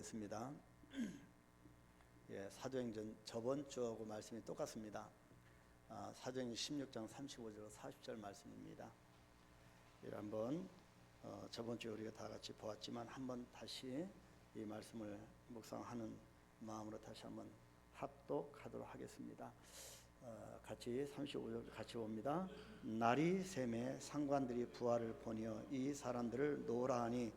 하겠습니다. 사도행전 저번 주하고 말씀이 똑같습니다. 사도행전 16장 35절 40절 말씀입니다. 한번 저번 주에 우리가 다 같이 보았지만 한번 다시 이 말씀을 묵상하는 마음으로 다시 한번 합독하도록 하겠습니다. 같이 35절 같이 봅니다. 날이 새매 상관들이 부하를 보니어 이 사람들을 놓으라 하니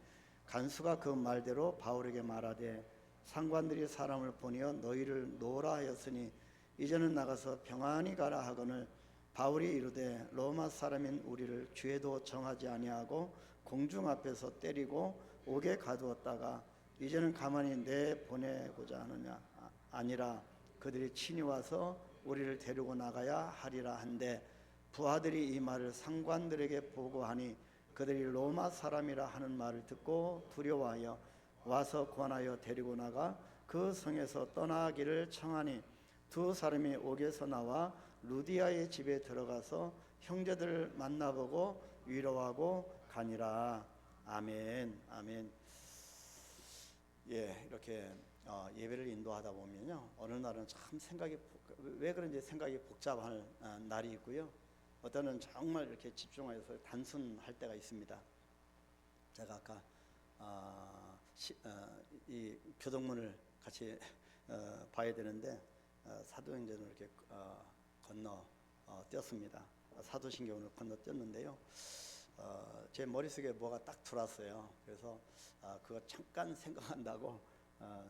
간수가 그 말대로 바울에게 말하되 상관들이 사람을 보니어 너희를 놓으라 하였으니 이제는 나가서 평안히 가라 하거늘 바울이 이르되 로마 사람인 우리를 죄도 정하지 아니하고 공중 앞에서 때리고 옥에 가두었다가 이제는 가만히 내보내고자 하느냐 아니라 그들이 친히 와서 우리를 데리고 나가야 하리라 한데 부하들이 이 말을 상관들에게 보고하니 그들이 로마 사람이라 하는 말을 듣고 두려워하여 와서 권하여 데리고 나가 그 성에서 떠나기를 청하니 두 사람이 옥에서 나와 루디아의 집에 들어가서 형제들을 만나보고 위로하고 가니라. 아멘. 아멘. 이렇게 예배를 인도하다 보면요, 어느 날은 참 왜 그런지 생각이 복잡한 날이 있고요, 어떤 은 정말 이렇게 집중해서 단순할 때가 있습니다. 제가 아까 이 교동문을 같이 봐야 되는데 사도행전을 이렇게 건너 띄었습니다. 사도신경을 건너 띄었는데요, 제 머릿속에 뭐가 딱 들어왔어요. 그래서 그거 잠깐 생각한다고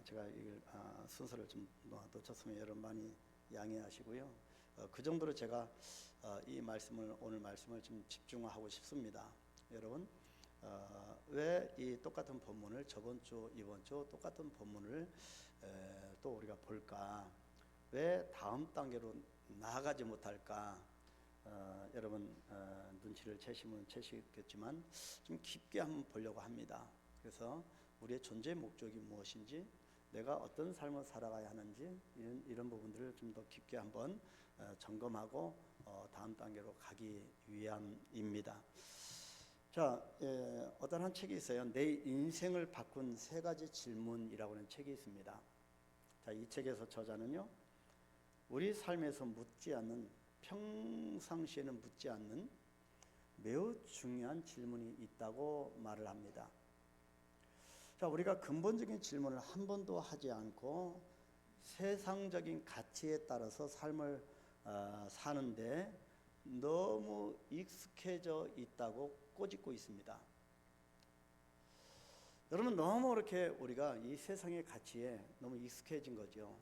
제가 이걸 순서를 좀 놓쳤으면 여러분 많이 양해하시고요. 그 정도로 제가 오늘 말씀을 좀 집중하고 싶습니다. 여러분, 왜 이 똑같은 본문을 저번 주, 이번 주 똑같은 본문을 또 우리가 볼까? 왜 다음 단계로 나아가지 못할까? 여러분 눈치를 채시면 채시겠지만 좀 깊게 한번 보려고 합니다. 그래서 우리의 존재 목적이 무엇인지, 내가 어떤 삶을 살아가야 하는지 이런 부분들을 좀 더 깊게 한번 점검하고 다음 단계로 가기 위함입니다. 자, 어떤 한 책이 있어요. 내 인생을 바꾼 세 가지 질문이라고 하는 책이 있습니다. 자, 이 책에서 저자는요, 우리 삶에서 묻지 않는, 평상시에는 묻지 않는 매우 중요한 질문이 있다고 말을 합니다. 자, 우리가 근본적인 질문을 한 번도 하지 않고 세상적인 가치에 따라서 삶을 사는데 너무 익숙해져 있다고 꼬집고 있습니다. 여러분, 너무 이렇게 우리가 이 세상의 가치에 너무 익숙해진 거죠.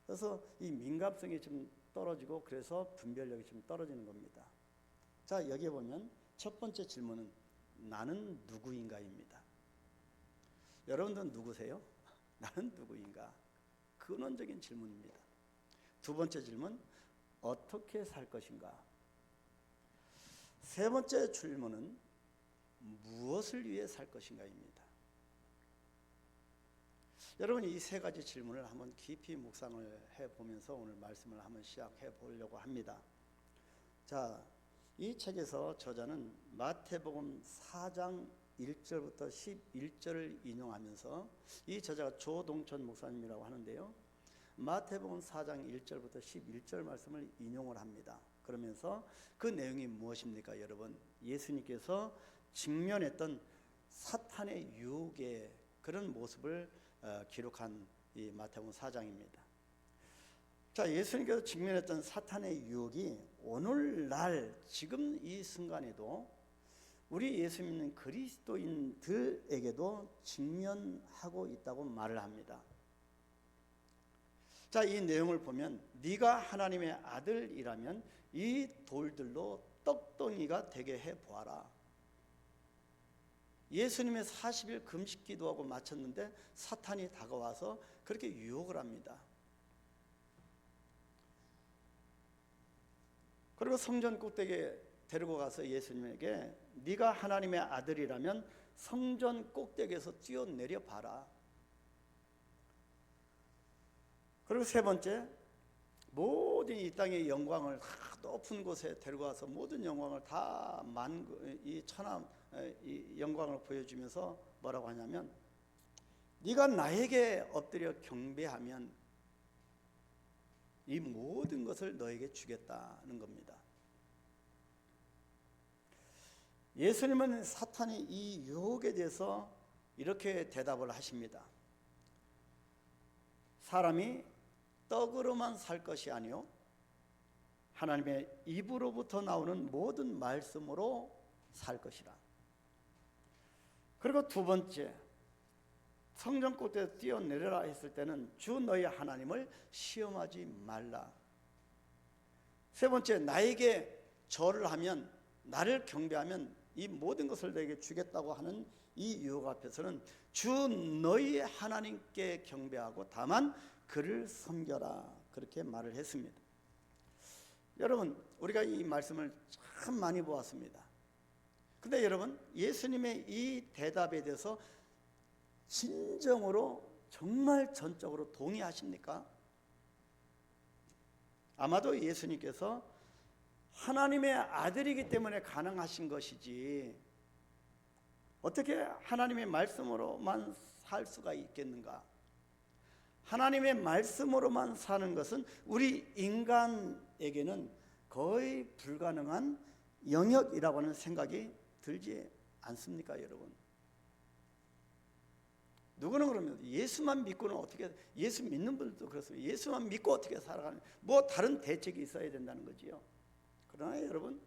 그래서 이 민감성이 좀 떨어지고, 그래서 분별력이 좀 떨어지는 겁니다. 자, 여기에 보면 첫 번째 질문은 나는 누구인가입니다. 여러분들은 누구세요? 나는 누구인가? 근원적인 질문입니다. 두 번째 질문, 어떻게 살 것인가? 세 번째 질문은 무엇을 위해 살 것인가입니다. 여러분, 이 세 가지 질문을 한번 깊이 묵상을 해보면서 오늘 말씀을 한번 시작해 보려고 합니다. 자, 이 책에서 저자는 마태복음 4장 1절부터 11절을 인용하면서, 이 저자가 조동천 목사님이라고 하는데요, 마태복음 4장 1절부터 11절 말씀을 인용을 합니다. 그러면서 그 내용이 무엇입니까? 여러분, 예수님께서 직면했던 사탄의 유혹의 그런 모습을 기록한 이 마태복음 4장입니다. 자, 예수님께서 직면했던 사탄의 유혹이 오늘날 지금 이 순간에도 우리 예수 믿는 그리스도인들에게도 직면하고 있다고 말을 합니다. 자, 이 내용을 보면 네가 하나님의 아들이라면 이 돌들로 떡덩이가 되게 해보아라. 예수님의 40일 금식 기도하고 마쳤는데 사탄이 다가와서 그렇게 유혹을 합니다. 그리고 성전 꼭대기에 데리고 가서 예수님에게 네가 하나님의 아들이라면 성전 꼭대기에서 뛰어내려 봐라. 그리고 세 번째, 모든 이 땅의 영광을 다 높은 곳에 데리고 와서 모든 영광을 다 이 천하 이 영광을 보여주면서 뭐라고 하냐면 네가 나에게 엎드려 경배하면 이 모든 것을 너에게 주겠다는 겁니다. 예수님은 사탄이 이 유혹에 대해서 이렇게 대답을 하십니다. 사람이 떡으로만 살 것이 아니요 하나님의 입으로부터 나오는 모든 말씀으로 살 것이라. 그리고 두 번째, 성전 꼭대기에 뛰어내려라 했을 때는 주 너희 하나님을 시험하지 말라. 세 번째, 나에게 절을 하면, 나를 경배하면 이 모든 것을 너에게 주겠다고 하는 이 유혹 앞에서는 주 너희 하나님께 경배하고 다만 그를 섬겨라, 그렇게 말을 했습니다. 여러분, 우리가 이 말씀을 참 많이 보았습니다. 근데 여러분, 예수님의 이 대답에 대해서 진정으로 정말 전적으로 동의하십니까? 아마도 예수님께서 하나님의 아들이기 때문에 가능하신 것이지 어떻게 하나님의 말씀으로만 살 수가 있겠는가? 하나님의 말씀으로만 사는 것은 우리 인간에게는 거의 불가능한 영역이라고 하는 생각이 들지 않습니까, 여러분? 누구는 그러면 예수만 믿고는 어떻게, 예수 믿는 분들도 그렇습니다. 예수만 믿고 어떻게 살아가는, 뭐 다른 대책이 있어야 된다는 거지요. 그러나 여러분,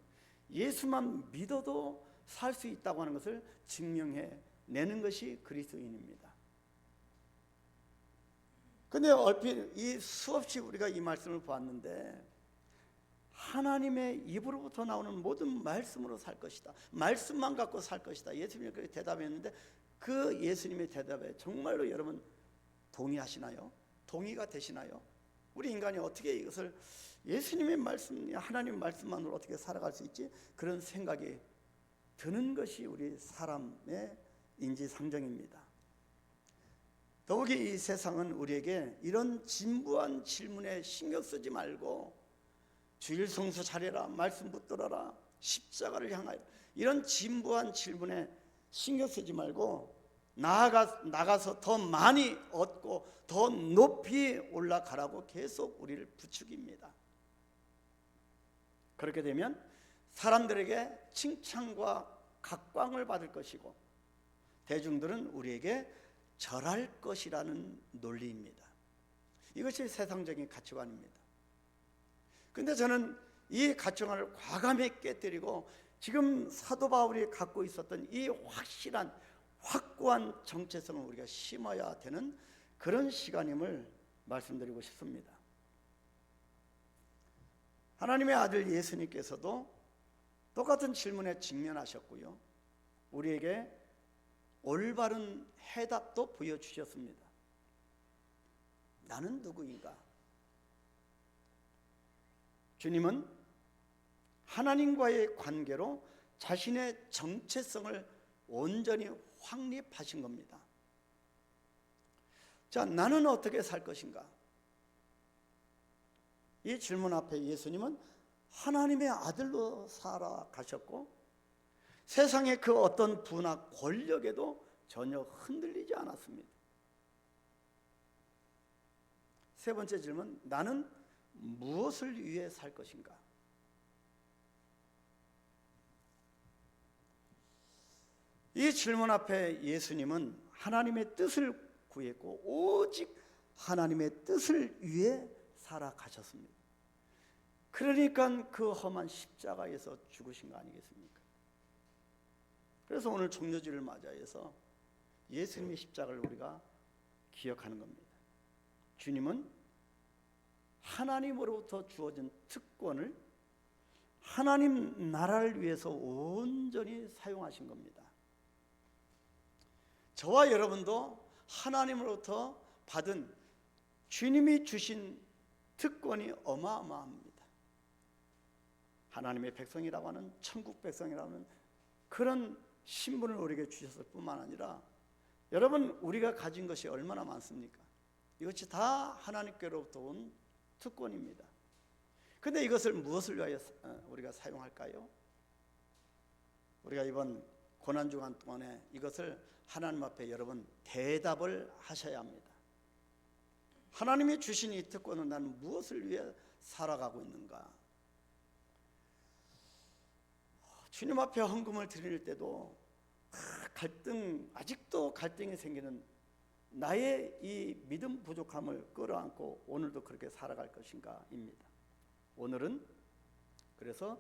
예수만 믿어도 살 수 있다고 하는 것을 증명해 내는 것이 그리스도인입니다. 근데 얼핏 이 수없이 우리가 이 말씀을 보았는데, 하나님의 입으로부터 나오는 모든 말씀으로 살 것이다, 말씀만 갖고 살 것이다, 예수님이 그렇게 대답했는데, 그 예수님의 대답에 정말로 여러분 동의하시나요? 동의가 되시나요? 우리 인간이 어떻게 이것을 예수님의 말씀, 하나님의 말씀만으로 어떻게 살아갈 수 있지? 그런 생각이 드는 것이 우리 사람의 인지상정입니다. 더욱이 이 세상은 우리에게 이런 진부한 질문에 신경 쓰지 말고 주일 성수 잘해라, 말씀 붙들어라, 십자가를 향하여, 이런 진부한 질문에 신경 쓰지 말고 나가서 더 많이 얻고 더 높이 올라가라고 계속 우리를 부추깁니다. 그렇게 되면 사람들에게 칭찬과 각광을 받을 것이고 대중들은 우리에게 절할 것이라는 논리입니다. 이것이 세상적인 가치관입니다. 그런데 저는 이 가치관을 과감히 깨뜨리고 지금 사도 바울이 갖고 있었던 이 확실한 확고한 정체성을 우리가 심어야 되는 그런 시간임을 말씀드리고 싶습니다. 하나님의 아들 예수님께서도 똑같은 질문에 직면하셨고요, 우리에게 올바른 해답도 보여주셨습니다. 나는 누구인가? 주님은 하나님과의 관계로 자신의 정체성을 온전히 확립하신 겁니다. 자, 나는 어떻게 살 것인가? 이 질문 앞에 예수님은 하나님의 아들로 살아가셨고 세상의 그 어떤 부나 권력에도 전혀 흔들리지 않았습니다. 세 번째 질문, 나는 무엇을 위해 살 것인가? 이 질문 앞에 예수님은 하나님의 뜻을 구했고 오직 하나님의 뜻을 위해 살아가셨습니다. 그러니까 그 험한 십자가에서 죽으신 거 아니겠습니까? 그래서 오늘 종려주를 맞이해서 예수님의 십자가를 우리가 기억하는 겁니다. 주님은 하나님으로부터 주어진 특권을 하나님 나라를 위해서 온전히 사용하신 겁니다. 저와 여러분도 하나님으로부터 받은 주님이 주신 특권이 어마어마합니다. 하나님의 백성이라고 하는, 천국 백성이라고 하는 그런 신분을 우리에게 주셨을 뿐만 아니라 여러분, 우리가 가진 것이 얼마나 많습니까? 이것이 다 하나님께로부터 온 특권입니다. 그런데 이것을 무엇을 위하여 우리가 사용할까요? 우리가 이번 고난주간 동안에 이것을 하나님 앞에 여러분 대답을 하셔야 합니다. 하나님이 주신 이 특권은 나는 무엇을 위해 살아가고 있는가? 주님 앞에 헌금을 드릴 때도 아직도 갈등이 생기는 나의 이 믿음 부족함을 끌어안고 오늘도 그렇게 살아갈 것인가입니다. 오늘은 그래서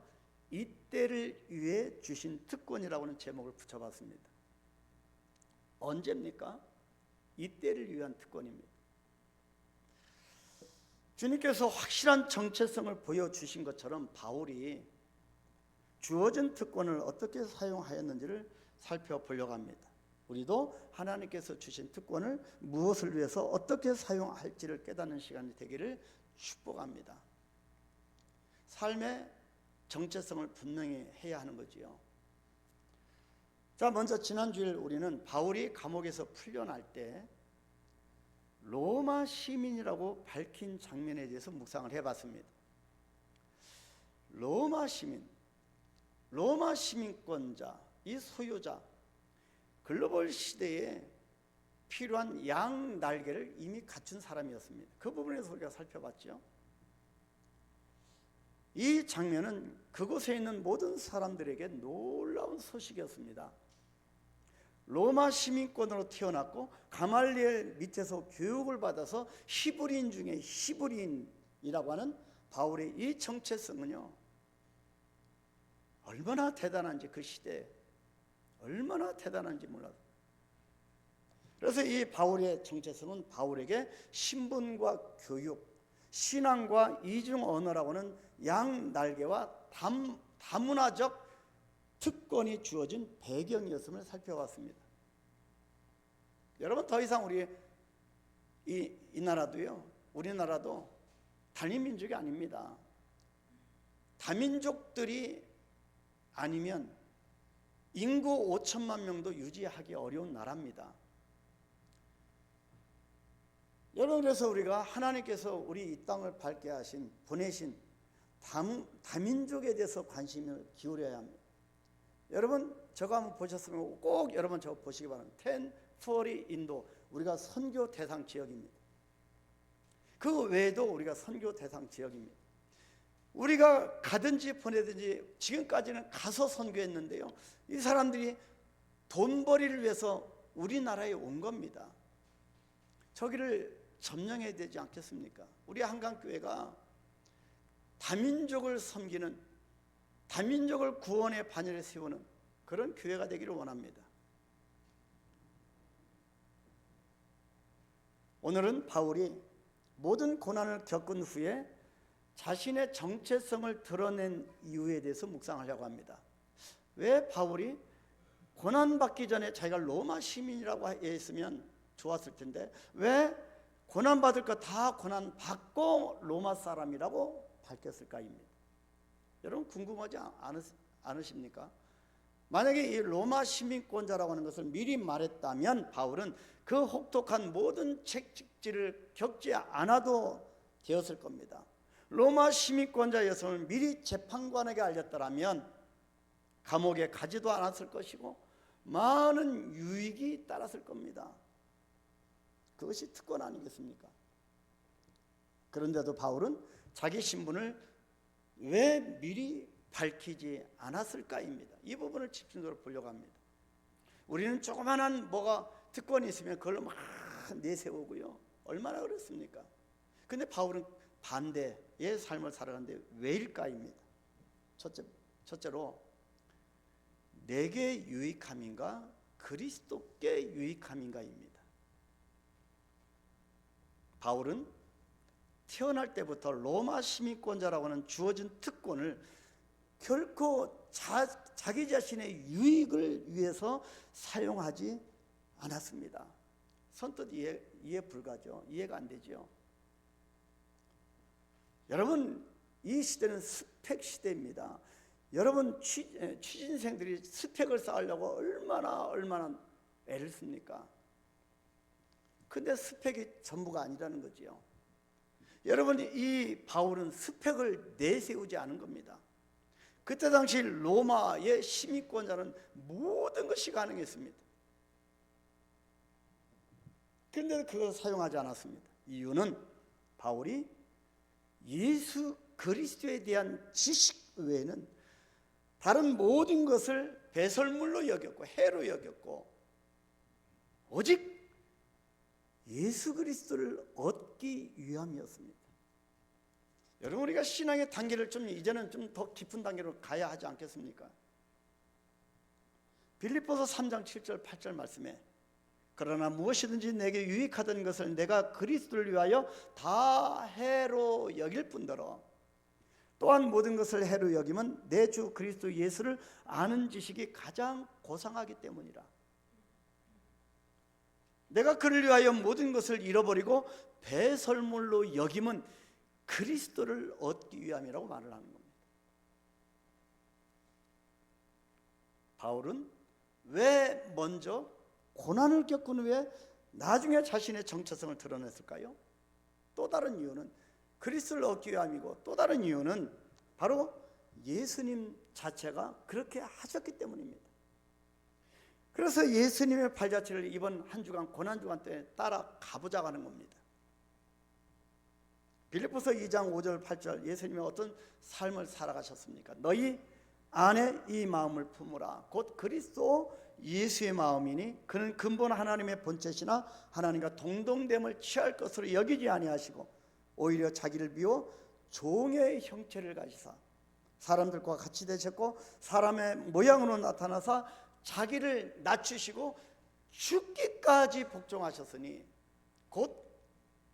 이때를 위해 주신 특권이라고 하는 제목을 붙여봤습니다. 언제입니까? 이때를 위한 특권입니다. 주님께서 확실한 정체성을 보여주신 것처럼 바울이 주어진 특권을 어떻게 사용하였는지를 살펴보려고 합니다. 우리도 하나님께서 주신 특권을 무엇을 위해서 어떻게 사용할지를 깨닫는 시간이 되기를 축복합니다. 삶의 정체성을 분명히 해야 하는 거지요. 자, 먼저 지난주일 우리는 바울이 감옥에서 풀려날 때 로마 시민이라고 밝힌 장면에 대해서 묵상을 해봤습니다. 로마 시민권자, 이 소유자, 글로벌 시대에 필요한 양 날개를 이미 갖춘 사람이었습니다. 그 부분에서 우리가 살펴봤죠. 이 장면은 그곳에 있는 모든 사람들에게 놀라운 소식이었습니다. 로마 시민권으로 태어났고 가말리엘 밑에서 교육을 받아서 히브리인 중에 히브리인이라고 하는 바울의 이 정체성은요, 얼마나 대단한지, 그 시대에 얼마나 대단한지 몰라요. 그래서 이 바울의 정체성은 바울에게 신분과 교육, 신앙과 이중 언어라고 하는 양 날개와 다문화적 특권이 주어진 배경이었음을 살펴봤습니다. 여러분, 더 이상 우리 이 나라도요, 우리나라도 단일민족이 아닙니다. 다민족들이 아니면 인구 5천만 명도 유지하기 어려운 나라입니다. 여러분, 그래서 우리가 하나님께서 우리 이 땅을 밟게 하신, 보내신 다민족에 대해서 관심을 기울여야 합니다. 여러분, 저거 한번 보셨으면 꼭 여러분 저거 보시기 바랍니다. 1040 인도, 우리가 선교 대상 지역입니다. 그 외에도 우리가 선교 대상 지역입니다. 우리가 가든지 보내든지 지금까지는 가서 선교했는데요, 이 사람들이 돈벌이를 위해서 우리나라에 온 겁니다. 저기를 점령해야 되지 않겠습니까? 우리 한강교회가 다민족을 섬기는, 다민족을 구원의 반열에 세우는 그런 교회가 되기를 원합니다. 오늘은 바울이 모든 고난을 겪은 후에 자신의 정체성을 드러낸 이유에 대해서 묵상하려고 합니다. 왜 바울이 고난받기 전에 자기가 로마 시민이라고 했으면 좋았을 텐데 왜 고난받을 거 다 고난받고 로마 사람이라고 밝혔을까입니다. 여러분, 궁금하지 않으십니까? 만약에 이 로마 시민권자라고 하는 것을 미리 말했다면 바울은 그 혹독한 모든 책찍질을 겪지 않아도 되었을 겁니다. 로마 시민권자 여성을 미리 재판관에게 알렸더라면 감옥에 가지도 않았을 것이고 많은 유익이 따랐을 겁니다. 그것이 특권 아니겠습니까? 그런데도 바울은 자기 신분을 왜 미리 밝히지 않았을까입니다. 이 부분을 집중적으로 보려고 합니다. 우리는 조그마한 뭐가 특권이 있으면 그걸로 막 내세우고요, 얼마나 그렇습니까? 근데 바울은 반대의 삶을 살아가는데 왜일까입니다. 첫째로 내게 유익함인가 그리스도께 유익함인가입니다. 바울은 태어날 때부터 로마 시민권자라고 하는 주어진 특권을 결코 자기 자신의 유익을 위해서 사용하지 않았습니다. 선뜻 이해 불가죠. 이해가 안 되죠. 여러분, 이 시대는 스펙 시대입니다. 여러분, 취준생들이 스펙을 쌓으려고 얼마나 애를 씁니까? 근데 스펙이 전부가 아니라는 거지요. 여러분, 이 바울은 스펙을 내세우지 않은 겁니다. 그때 당시 로마의 시민권자는 모든 것이 가능했습니다. 그런데 그걸 사용하지 않았습니다. 이유는 바울이 예수 그리스도에 대한 지식 외에는 다른 모든 것을 배설물로 여겼고 해로 여겼고 오직 예수 그리스도를 얻기 위함이었습니다. 여러분, 우리가 신앙의 단계를 이제는 좀 더 깊은 단계로 가야 하지 않겠습니까? 빌립보서 3장 7절 8절 말씀에 그러나 무엇이든지 내게 유익하던 것을 내가 그리스도를 위하여 다 해로 여길 뿐더러 또한 모든 것을 해로 여기면 내 주 그리스도 예수를 아는 지식이 가장 고상하기 때문이라. 내가 그를 위하여 모든 것을 잃어버리고 배설물로 여김은 그리스도를 얻기 위함이라고 말을 하는 겁니다. 바울은 왜 먼저 고난을 겪은 후에 나중에 자신의 정체성을 드러냈을까요? 또 다른 이유는 그리스도를 얻기 위함이고, 또 다른 이유는 바로 예수님 자체가 그렇게 하셨기 때문입니다. 그래서 예수님의 발자취를 이번 한 주간 고난 주간 때 따라 가보자고 하는 겁니다. 빌립보서 2장 5절 8절 예수님이 어떤 삶을 살아가셨습니까? 너희 안에 이 마음을 품으라. 곧 그리스도 예수의 마음이니 그는 근본 하나님의 본체시나 하나님과 동등됨을 취할 것으로 여기지 아니하시고 오히려 자기를 비워 종의 형체를 가지사 사람들과 같이 되셨고 사람의 모양으로 나타나사 자기를 낮추시고 죽기까지 복종하셨으니 곧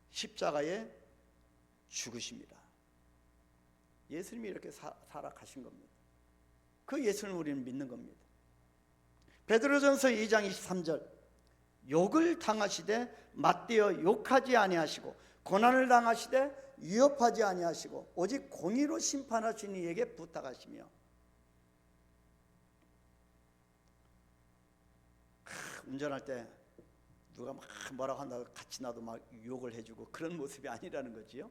십자가에 죽으십니다. 예수님이 이렇게 살아가신 겁니다. 그 예수를 우리는 믿는 겁니다. 베드로전서 2장 23절 욕을 당하시되 맞대어 욕하지 아니하시고 고난을 당하시되 위협하지 아니하시고 오직 공의로 심판하시는 이에게 부탁하시며. 운전할 때 누가 막 뭐라고 한다고 같이 나도 막 욕을 해주고 그런 모습이 아니라는 거지요.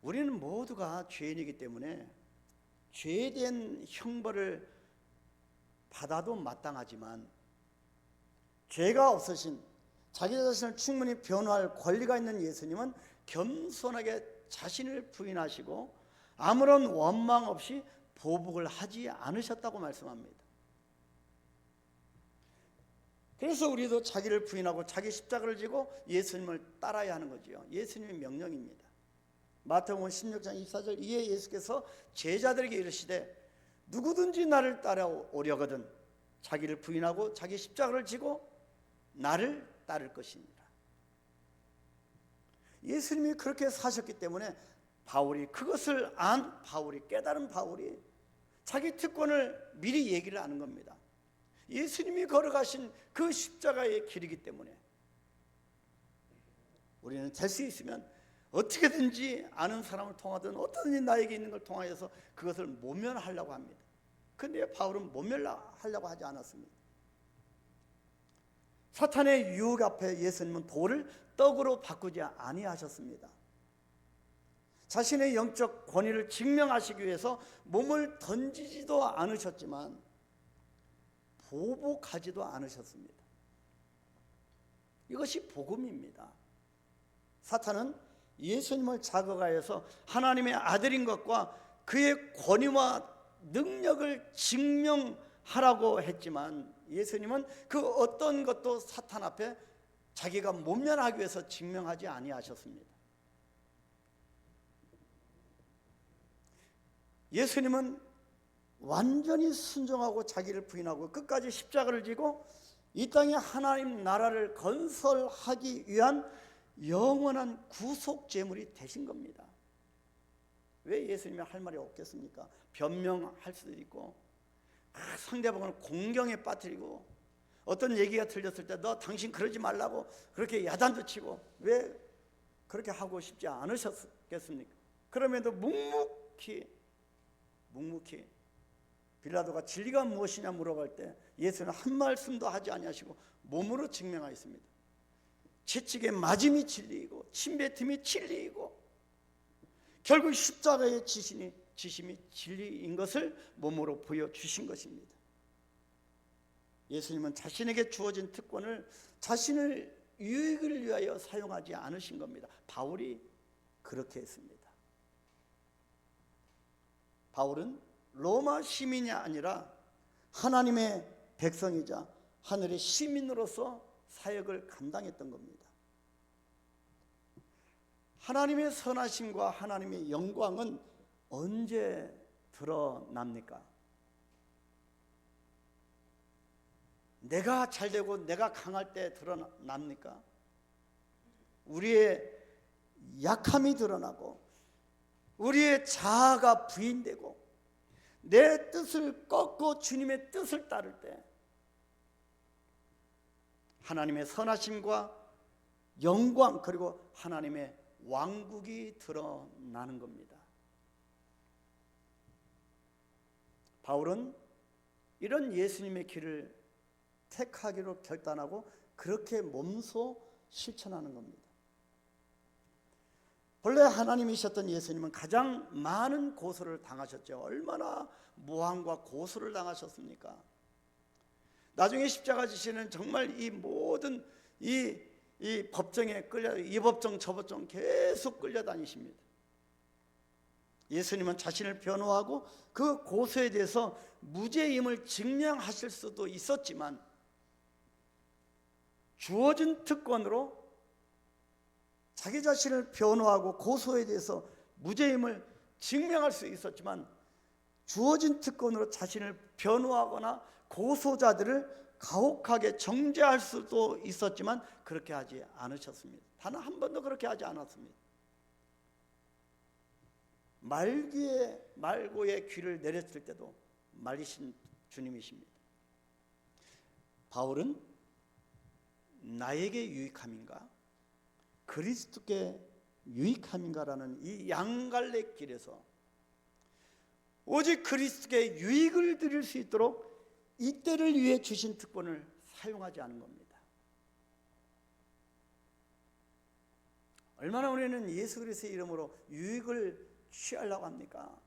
우리는 모두가 죄인이기 때문에 죄에 대한 형벌을 받아도 마땅하지만 죄가 없으신 자기 자신을 충분히 변호할 권리가 있는 예수님은 겸손하게 자신을 부인하시고 아무런 원망 없이 보복을 하지 않으셨다고 말씀합니다. 그래서 우리도 자기를 부인하고 자기 십자가를 지고 예수님을 따라야 하는 거지요. 예수님의 명령입니다. 마태복음 16장 24절 이에 예수께서 제자들에게 이르시되 누구든지 나를 따라오려거든 자기를 부인하고 자기 십자가를 지고 나를 따를 것입니다. 예수님이 그렇게 사셨기 때문에 바울이 그것을 안 바울이 깨달은 바울이 자기 특권을 미리 얘기를 하는 겁니다. 예수님이 걸어가신 그 십자가의 길이기 때문에 우리는 될 수 있으면 어떻게든지 아는 사람을 통하든 어떻든지 나에게 있는 걸 통하여서 그것을 모면하려고 합니다. 그런데 바울은 모면하려고 하지 않았습니다. 사탄의 유혹 앞에 예수님은 돌을 떡으로 바꾸지 아니하셨습니다. 자신의 영적 권위를 증명하시기 위해서 몸을 던지지도 않으셨지만 보복하지도 않으셨습니다. 이것이 복음입니다. 사탄은 예수님을 자극하여서 하나님의 아들인 것과 그의 권위와 능력을 증명하라고 했지만 예수님은 그 어떤 것도 사탄 앞에 자기가 모면하기 위해서 증명하지 아니하셨습니다. 예수님은 완전히 순종하고 자기를 부인하고 끝까지 십자가를 지고 이 땅에 하나님 나라를 건설하기 위한 영원한 구속 제물이 되신 겁니다. 왜 예수님이 할 말이 없겠습니까? 변명할 수도 있고 상대방을 공경에 빠뜨리고 어떤 얘기가 들렸을 때 너 당신 그러지 말라고 그렇게 야단도 치고 왜 그렇게 하고 싶지 않으셨겠습니까? 그럼에도 묵묵히 빌라도가 진리가 무엇이냐 물어볼 때 예수는 한 말씀도 하지 아니하시고 몸으로 증명하였습니다. 채찍에 맞음이 진리이고 침뱉음이 진리이고 결국 십자가의 지심이 진리인 것을 몸으로 보여주신 것입니다. 예수님은 자신에게 주어진 특권을 자신을 유익을 위하여 사용하지 않으신 겁니다. 바울이 그렇게 했습니다. 바울은 로마 시민이 아니라 하나님의 백성이자 하늘의 시민으로서 사역을 감당했던 겁니다. 하나님의 선하심과 하나님의 영광은 언제 드러납니까? 내가 잘되고 내가 강할 때 드러납니까? 우리의 약함이 드러나고 우리의 자아가 부인되고 내 뜻을 꺾고 주님의 뜻을 따를 때 하나님의 선하심과 영광 그리고 하나님의 왕국이 드러나는 겁니다. 바울은 이런 예수님의 길을 택하기로 결단하고 그렇게 몸소 실천하는 겁니다. 본래 하나님이셨던 예수님은 가장 많은 고소를 당하셨죠. 얼마나 모함과 고소를 당하셨습니까? 나중에 십자가 지시는 정말 이 모든 이 법정에 이 법정 저 법정 계속 끌려다니십니다. 예수님은 자신을 변호하고 그 고소에 대해서 무죄임을 증명하실 수도 있었지만 주어진 특권으로 자기 자신을 변호하고 고소에 대해서 무죄임을 증명할 수 있었지만 주어진 특권으로 자신을 변호하거나 고소자들을 가혹하게 정죄할 수도 있었지만 그렇게 하지 않으셨습니다. 단 한 번도 그렇게 하지 않았습니다. 말고의 귀를 내렸을 때도 말리신 주님이십니다. 바울은 나에게 유익함인가 그리스도께 유익함인가라는 이 양갈래 길에서 오직 그리스도께 유익을 드릴 수 있도록 이때를 위해 주신 특권을 사용하지 않은 겁니다. 얼마나 우리는 예수 그리스도의 이름으로 유익을 취하려고 합니까?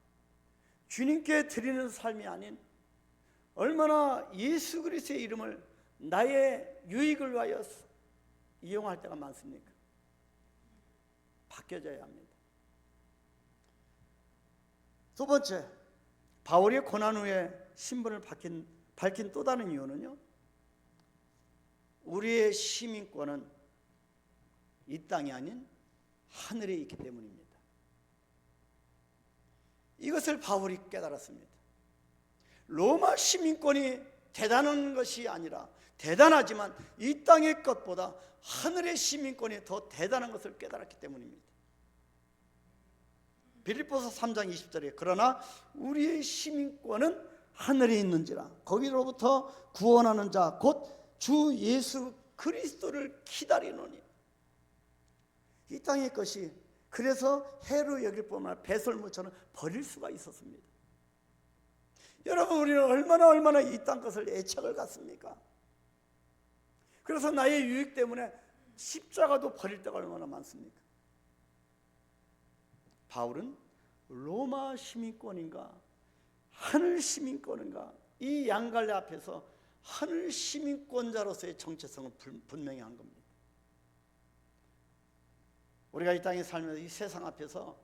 주님께 드리는 삶이 아닌 얼마나 예수 그리스도의 이름을 나의 유익을 위하여 이용할 때가 많습니까? 바뀌어져야 합니다. 두 번째, 바울의 고난 후에 신분을 밝힌 또 다른 이유는요, 우리의 시민권은 이 땅이 아닌 하늘에 있기 때문입니다. 이것을 바울이 깨달았습니다. 로마 시민권이 대단한 것이 아니라 대단하지만 이 땅의 것보다 하늘의 시민권이 더 대단한 것을 깨달았기 때문입니다. 빌립보서 3장 20절에 그러나 우리의 시민권은 하늘에 있는지라 거기로부터 구원하는 자 곧 주 예수 그리스도를 기다리노니. 이 땅의 것이 그래서 해로 여길 뿐만 아니라 배설물처럼 버릴 수가 있었습니다. 여러분, 우리는 얼마나 이 땅 것을 애착을 갖습니까? 그래서 나의 유익 때문에 십자가도 버릴 때가 얼마나 많습니까? 바울은 로마 시민권인가 하늘 시민권인가 이 양갈래 앞에서 하늘 시민권자로서의 정체성을 분명히 한 겁니다. 우리가 이 땅에 살면서 이 세상 앞에서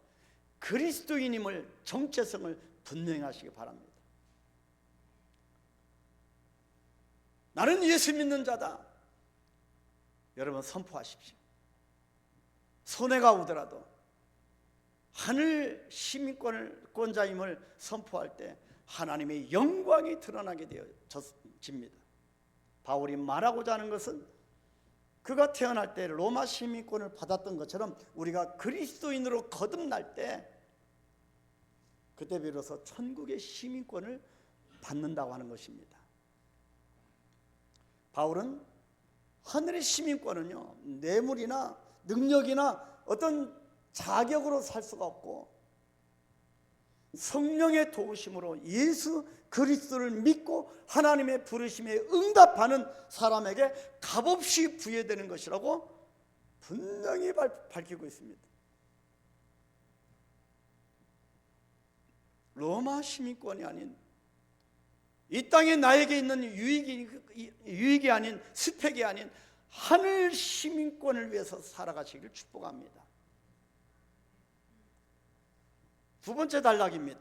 그리스도인임을 정체성을 분명히 하시기 바랍니다. 나는 예수 믿는 자다. 여러분 선포하십시오. 손해가 오더라도 하늘 시민권자임을 선포할 때 하나님의 영광이 드러나게 되어집니다. 바울이 말하고자 하는 것은 그가 태어날 때 로마 시민권을 받았던 것처럼 우리가 그리스도인으로 거듭날 때 그때 비로소 천국의 시민권을 받는다고 하는 것입니다. 바울은 하늘의 시민권은요, 뇌물이나 능력이나 어떤 자격으로 살 수가 없고 성령의 도우심으로 예수 그리스도를 믿고 하나님의 부르심에 응답하는 사람에게 값없이 부여되는 것이라고 분명히 밝히고 있습니다. 로마 시민권이 아닌 이 땅에 나에게 있는 유익이 아닌 스펙이 아닌 하늘 시민권을 위해서 살아가시길 축복합니다. 두 번째 단락입니다.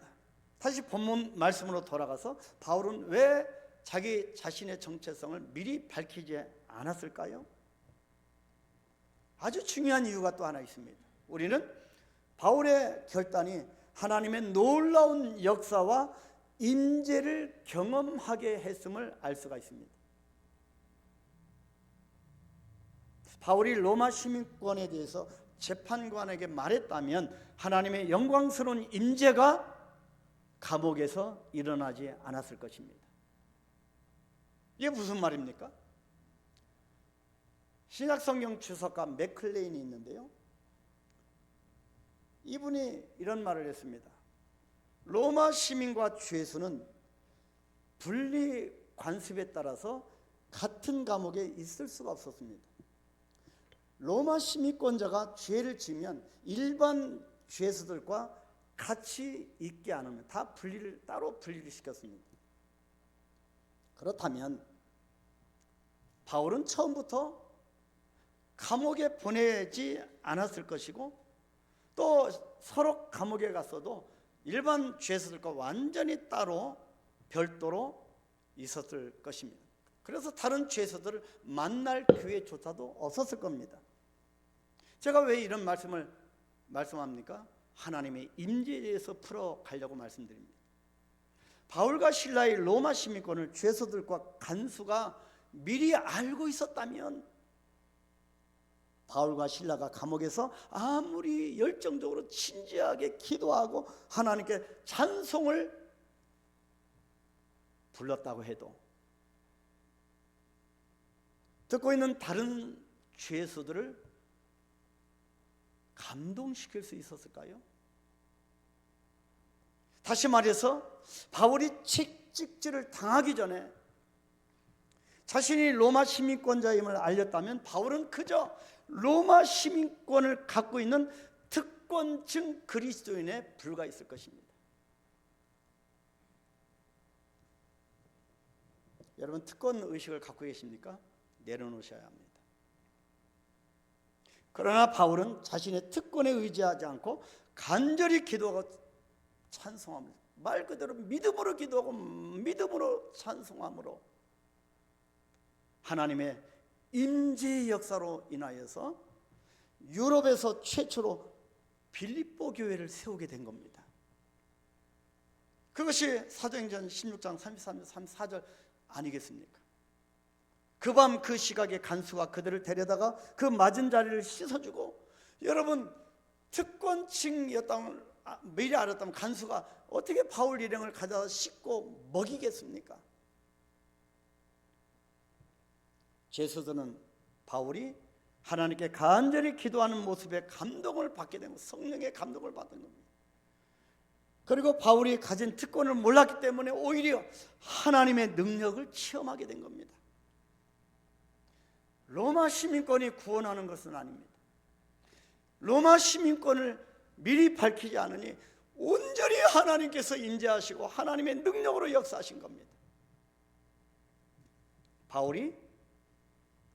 다시 본문 말씀으로 돌아가서 바울은 왜 자기 자신의 정체성을 미리 밝히지 않았을까요? 아주 중요한 이유가 또 하나 있습니다. 우리는 바울의 결단이 하나님의 놀라운 역사와 임재를 경험하게 했음을 알 수가 있습니다. 바울이 로마 시민권에 대해서 재판관에게 말했다면 하나님의 영광스러운 임재가 감옥에서 일어나지 않았을 것입니다. 이게 무슨 말입니까? 신약성경 주석가 맥클레인이 있는데요, 이분이 이런 말을 했습니다. 로마 시민과 죄수는 분리 관습에 따라서 같은 감옥에 있을 수가 없었습니다. 로마 시민권자가 죄를 지면 일반 죄수들과 같이 있게 안 하면 다 따로 분리를 시켰습니다. 그렇다면 바울은 처음부터 감옥에 보내지 않았을 것이고, 또 서로 감옥에 갔어도 일반 죄수들과 완전히 따로 별도로 있었을 것입니다. 그래서 다른 죄수들을 만날 기회조차도 없었을 겁니다. 제가 왜 이런 말씀을 말씀합니까? 하나님의 임재에 대해서 풀어가려고 말씀드립니다. 바울과 실라의 로마 시민권을 죄수들과 간수가 미리 알고 있었다면 바울과 실라가 감옥에서 아무리 열정적으로 진지하게 기도하고 하나님께 찬송을 불렀다고 해도 듣고 있는 다른 죄수들을 감동시킬 수 있었을까요? 다시 말해서 바울이 채찍질을 당하기 전에 자신이 로마 시민권자임을 알렸다면 바울은 그저 로마 시민권을 갖고 있는 특권층 그리스도인에 불과했을 것입니다. 여러분, 특권 의식을 갖고 계십니까? 내려놓으셔야 합니다. 그러나 바울은 자신의 특권에 의지하지 않고 간절히 기도하고 찬송합니다. 말 그대로 믿음으로 기도하고 믿음으로 찬송함으로 하나님의 임재의 역사로 인하여서 유럽에서 최초로 빌립보 교회를 세우게 된 겁니다. 그것이 사도행전 16장 33절 34절 아니겠습니까? 그 밤 그 시각에 간수가 그들을 데려다가 그 맞은 자리를 씻어주고, 여러분, 특권층이었다면 미리 알았다면 간수가 어떻게 바울 일행을 가져다 씻고 먹이겠습니까? 죄수들은 바울이 하나님께 간절히 기도하는 모습에 감동을 받게 되고 성령의 감동을 받은 겁니다. 그리고 바울이 가진 특권을 몰랐기 때문에 오히려 하나님의 능력을 체험하게 된 겁니다. 로마 시민권이 구원하는 것은 아닙니다. 로마 시민권을 미리 밝히지 않으니 온전히 하나님께서 인재하시고 하나님의 능력으로 역사하신 겁니다. 바울이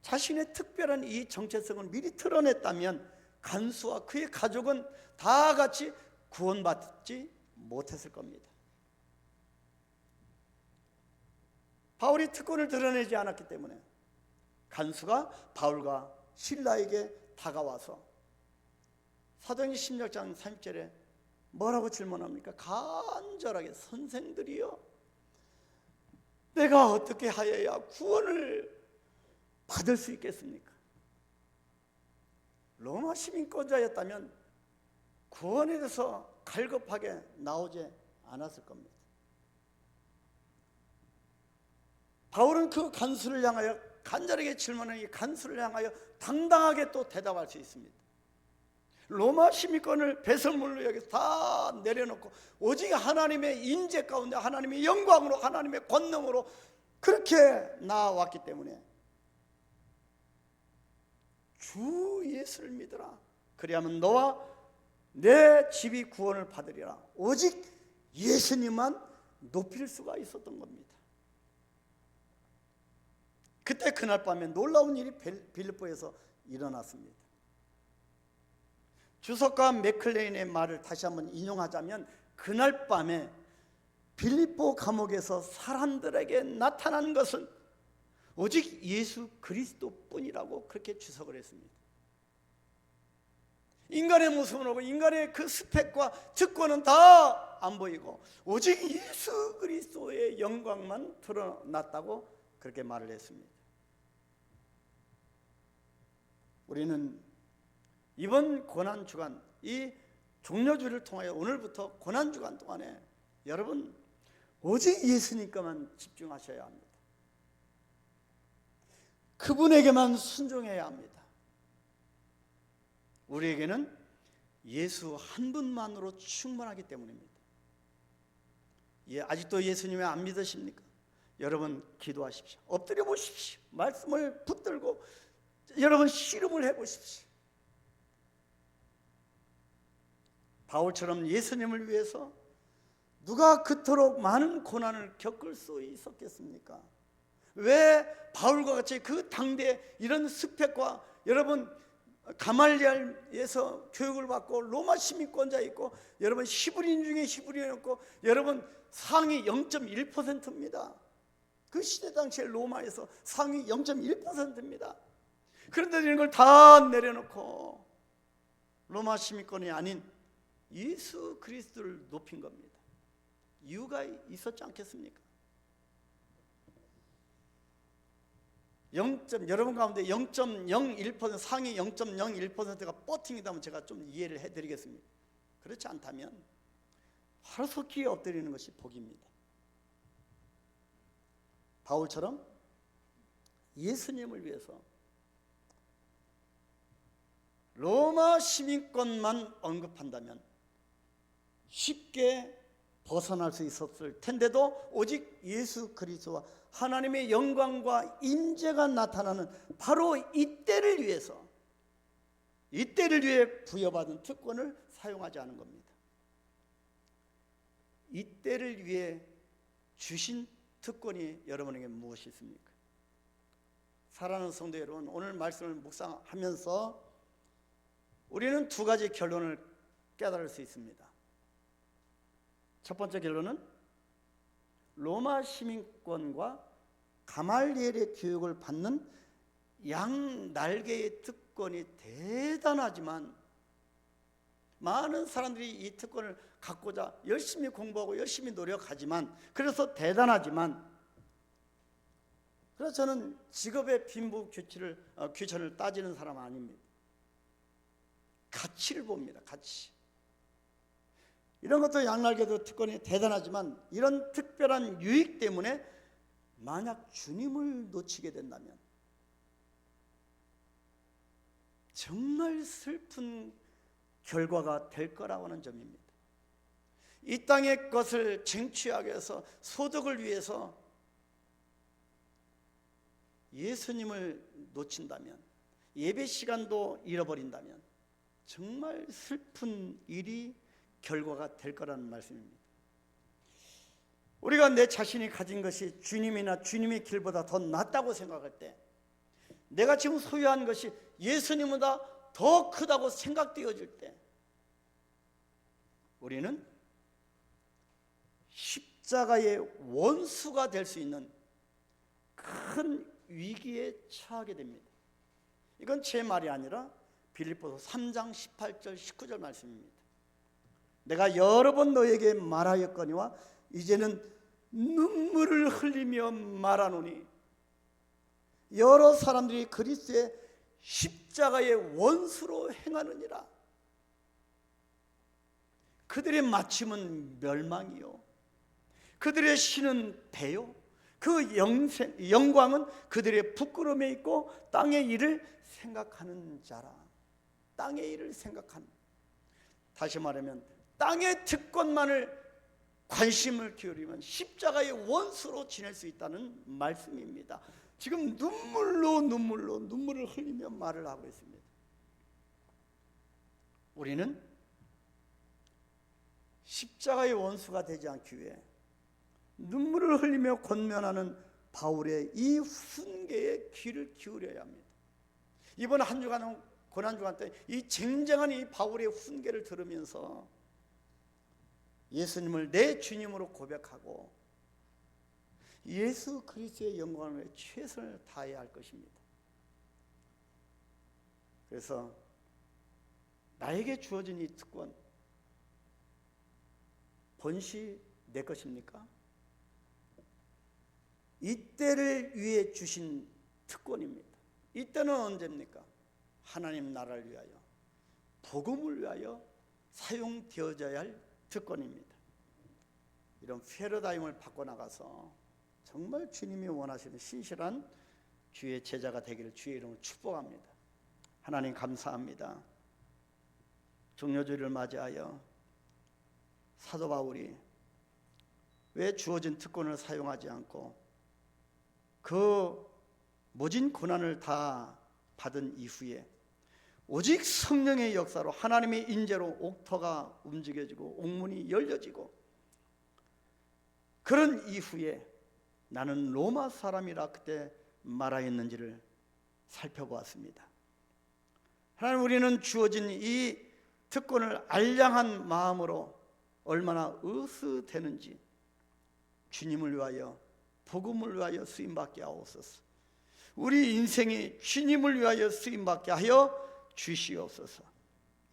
자신의 특별한 이 정체성을 미리 드러냈다면 간수와 그의 가족은 다 같이 구원받지 못했을 겁니다. 바울이 특권을 드러내지 않았기 때문에 간수가 바울과 실라에게 다가와서 사도행전 16장 30절에 뭐라고 질문합니까? 간절하게, 선생들이여, 내가 어떻게 하여야 구원을 받을 수 있겠습니까? 로마 시민권자였다면 구원에 대해서 갈급하게 나오지 않았을 겁니다. 바울은 그 간수를 향하여 간절하게 질문하는 이 간수를 향하여 당당하게 또 대답할 수 있습니다. 로마 시민권을 배설물로 여기서 다 내려놓고 오직 하나님의 임재 가운데 하나님의 영광으로 하나님의 권능으로 그렇게 나아왔기 때문에 주 예수를 믿어라. 그리하면 너와 내 집이 구원을 받으리라. 오직 예수님만 높일 수가 있었던 겁니다. 그때 그날 밤에 놀라운 일이 빌립보에서 일어났습니다. 주석가 맥클레인의 말을 다시 한번 인용하자면 그날 밤에 빌립보 감옥에서 사람들에게 나타난 것은 오직 예수 그리스도뿐이라고 그렇게 주석을 했습니다. 인간의 모습은 오고 인간의 그 스펙과 특권은 다 안 보이고 오직 예수 그리스도의 영광만 드러났다고 그렇게 말을 했습니다. 우리는 이번 고난주간, 이 종려주를 통하여 오늘부터 고난주간 동안에 여러분 오직 예수님께만 집중하셔야 합니다. 그분에게만 순종해야 합니다. 우리에게는 예수 한 분만으로 충분하기 때문입니다. 아직도 예수님을 안 믿으십니까? 여러분 기도하십시오. 엎드려 보십시오. 말씀을 붙들고 여러분 씨름을 해보십시오. 바울처럼 예수님을 위해서 누가 그토록 많은 고난을 겪을 수 있었겠습니까? 왜 바울과 같이 그 당대에 이런 스펙과 여러분 가말리엘에서 교육을 받고 로마 시민권자 있고 여러분 히브리인 중에 히브리인이었고 여러분 상위 0.1%입니다. 그 시대 당시에 로마에서 상위 0.1%입니다. 그런데 이런 걸 다 내려놓고 로마 시민권이 아닌 예수 그리스도를 높인 겁니다. 이유가 있었지 않겠습니까? 여러분 가운데 0.01% 상위 0.01%가 버팅이다면 제가 좀 이해를 해드리겠습니다. 그렇지 않다면 하루속기에 엎드리는 것이 복입니다. 바울처럼 예수님을 위해서 로마 시민권만 언급한다면 쉽게 벗어날 수 있었을 텐데도 오직 예수 그리스도와 하나님의 영광과 임재가 나타나는 바로 이때를 위해서, 이때를 위해 부여받은 특권을 사용하지 않은 겁니다. 이때를 위해 주신 특권이 여러분에게 무엇이 있습니까? 사랑하는 성도 여러분, 오늘 말씀을 묵상하면서 우리는 두 가지 결론을 깨달을 수 있습니다. 첫 번째 결론은 로마 시민권과 가말리엘의 교육을 받는 양 날개의 특권이 대단하지만 많은 사람들이 이 특권을 갖고자 열심히 공부하고 열심히 노력하지만 그래서 대단하지만 그래서 저는 직업의 빈부 귀천을 따지는 사람 아닙니다. 가치를 봅니다. 가치. 이런 것도 양날개도 특권이 대단하지만 이런 특별한 유익 때문에 만약 주님을 놓치게 된다면 정말 슬픈 결과가 될 거라고 하는 점입니다. 이 땅의 것을 쟁취하기 위해서 소득을 위해서 예수님을 놓친다면 예배 시간도 잃어버린다면 정말 슬픈 일이 결과가 될 거라는 말씀입니다. 우리가 내 자신이 가진 것이 주님이나 주님의 길보다 더 낫다고 생각할 때 내가 지금 소유한 것이 예수님보다 더 크다고 생각되어질 때 우리는 십자가의 원수가 될 수 있는 큰 위기에 처하게 됩니다. 이건 제 말이 아니라 빌립보서 3장 18절 19절 말씀입니다. 내가 여러 번 너에게 말하였거니와 이제는 눈물을 흘리며 말하노니 여러 사람들이 그리스도의 십자가의 원수로 행하느니라. 그들의 마침은 멸망이요 그들의 신은 배요 그 영광은 그들의 부끄러움에 있고 땅의 일을 생각하는 자라. 땅의 일을 생각하는, 다시 말하면 땅의 특권만을 관심을 기울이면 십자가의 원수로 지낼 수 있다는 말씀입니다. 지금 눈물을 흘리며 말을 하고 있습니다. 우리는 십자가의 원수가 되지 않기 위해 눈물을 흘리며 권면하는 바울의 이 훈계에 귀를 기울여야 합니다. 이번 한 주간은 고난주간 때 이 쟁쟁한 이 바울의 훈계를 들으면서 예수님을 내 주님으로 고백하고 예수 그리스도의 영광을 위해 최선을 다해야 할 것입니다. 그래서 나에게 주어진 이 특권, 본시 내 것입니까? 이때를 위해 주신 특권입니다. 이때는 언제입니까? 하나님 나라를 위하여, 복음을 위하여 사용되어져야 할 특권입니다. 이런 패러다임을 바꿔나가서 정말 주님이 원하시는 신실한 주의 제자가 되기를 주의 이름으로 축복합니다. 하나님 감사합니다. 종료주일을 맞이하여 사도 바울이 왜 주어진 특권을 사용하지 않고 그 모진 고난을 다 받은 이후에 오직 성령의 역사로 하나님의 인재로 옥터가 움직여지고 옥문이 열려지고 그런 이후에 나는 로마 사람이라 그때 말하였는지를 살펴보았습니다. 하나님, 우리는 주어진 이 특권을 알량한 마음으로 얼마나 의수되는지 주님을 위하여, 복음을 위하여 쓰임받게 하옵소서. 우리 인생이 주님을 위하여 쓰임받게 하여 주시옵소서.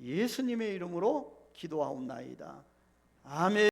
예수님의 이름으로 기도하옵나이다. 아멘.